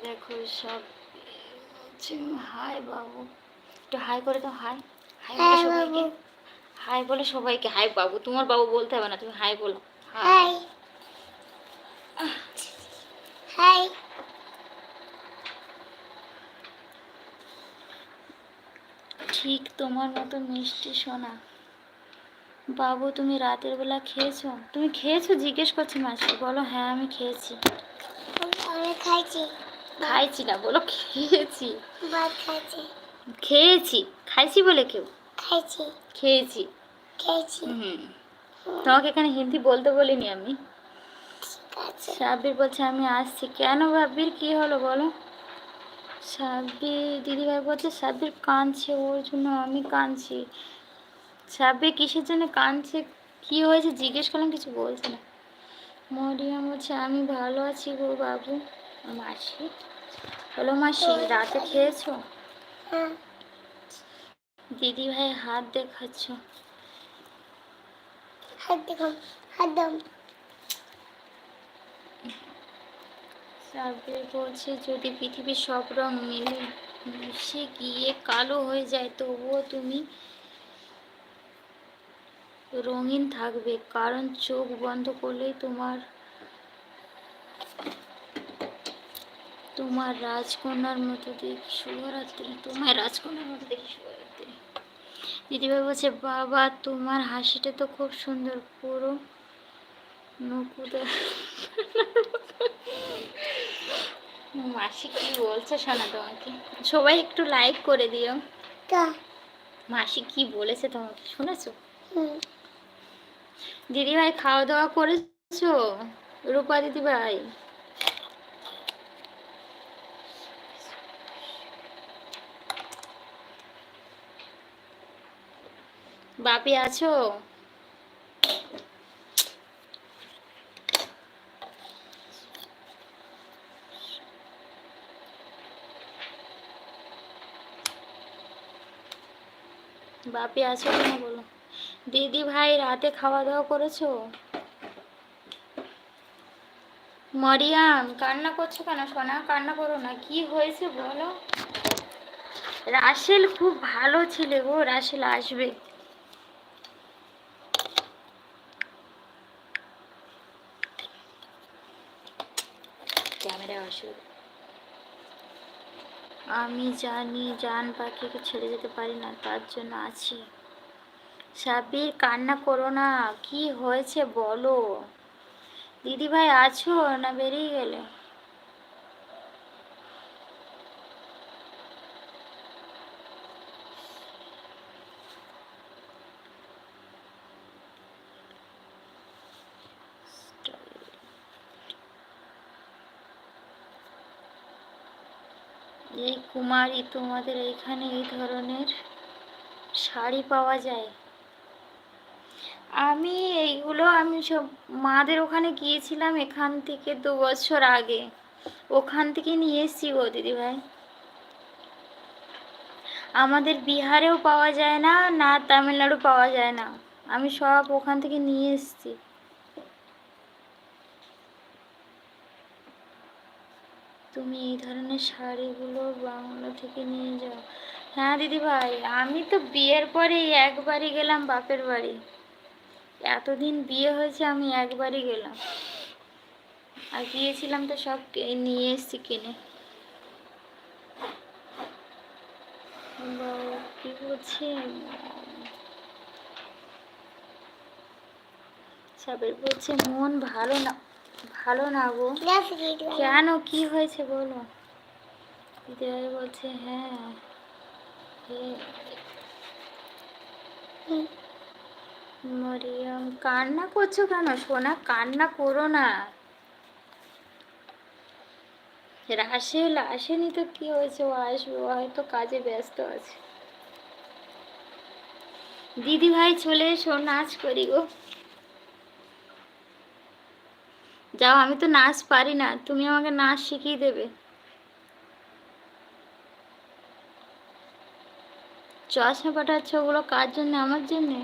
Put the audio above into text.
দেখো সব হাই বাবু, একটু হাই করে দাও। হাই হাই বলে সবাইকে, হাই বলে সবাইকে। হাই বাবু, তোমার বাবু বলতে হবে না, তুমি হাই বলো। High high. ঠিক তোমার মতো মিষ্টি সোনা। বাবু তুমি রাতের বেলা খেয়েছো? তুমি খেয়েছো জিজ্ঞেস করছি মাসি। বলো হ্যাঁ আমি খেয়েছি। আমি খাইছি। খাইছি না, বলো খেয়েছি। ভাত খাইছি। খেয়েছি, খাইছি বলে কেউ খাইছি, খেয়েছি, খেয়েছি। তোমাকে এখানে হিন্দি বলতে বলিনি আমি। সাব্বির বলছে আমি আসছি। কেন ভাবির কি হলো বলো? সাব্বির দিদিভাই বলছে সাব্বির কাঁদছে, ওর জন্য আমি কাঁদছি। সাব্বির কিসের জন্য কাঁদছে, কি হয়েছে জিজ্ঞেস করলাম, কিছু বলছে না। মরিয়াম বলছে আমি ভালো আছি গো বাবু। মাসি হলো, মাসি রাতে খেয়েছো? দিদি ভাই হাত দেখাচ্ছ, হাত দেখো, হাত দাও। সাব্বির বলছে যদি পৃথিবীর সব রং মিশে গিয়ে কালো হয়ে যায় তবুও তুমি রঙিন থাকবে, কারণ চোখ বন্ধ করলেই তোমার রাজকন্যার মতো দেখি। শুভরাত্রি। তোমার রাজকন্যার মতো দেখি। শুভরাত্রি। দিদিভাই বলছে বাবা তোমার হাসিটা তো খুব সুন্দর, পুরো নকুদা। মাসি কি বলছে শোনা তোমাকে? সবাই একটু লাইক করে দিও। মাসি কি বলেছে তোমাকে শুনেছো? দিদিভাই খাওয়া দাওয়া করেছো? রূপা দিদিভাই বাপি আছো? বাপি আছো কিনা বলো। দিদি ভাই রাতে খাওয়া দাওয়া করেছো? মরিয়াম কান্না করছো কেন সোনা? কান্না করো না, কি হয়েছে বলো। রাসেল খুব ভালো ছেলে গো, রাসেল আসবে। ক্যামেরা আসবে। আমি জানি জান পাখিকে ছেড়ে যেতে পারি না, তার জন্য আছি। সাব্বির কান্না করো না, কি হয়েছে বলো। দিদি ভাই আছো না বেরিয়ে গেলে? এই কুমারী তোমাদের এইখানে এই ধরনের শাড়ি পাওয়া যায়? আমি সব মাদের ওখানে গিয়েছিলাম এখান থেকে 2 বছর আগে, ওখান থেকে নিয়ে এসেছি গো দিদিভাই। আমাদের বিহারেও পাওয়া যায় না, না তামিলনাড়ু পাওয়া যায় না, আমি সব ওখান থেকে নিয়ে এসেছি। তুমি এই ধরনের শাড়িগুলো বাংলা থেকে নিয়ে যাও। হ্যাঁ দিদিভাই, আমি তো বিয়ের পরে একবারই গেলাম বাপের বাড়ি। এতদিন বিয়ে হয়েছে আমি একবারই গেলাম, আর গিয়েছিলাম তো সব নিয়ে এসেছি কিনে। কি বলছে সাবের বলছে মন ভালো না, ভালো না গো। কেন কি হয়েছে বলো। দিদিভাই বলছে হ্যাঁ। মরিয়ম কান্না করছো কেন সোনা? কান্না করো না। রাসেল আসেনি তো কি হয়েছে, ও আসবে, ও হয়তো কাজে ব্যস্ত আছে। দিদি ভাই চলে এসো, নাচ করি গো। যাও, আমি তো নাচ পারি না, তুমি আমাকে নাচ শিখিয়ে দেবে। চশমা পাঠাচ্ছ ওগুলো কার জন্য? আমার জন্যে?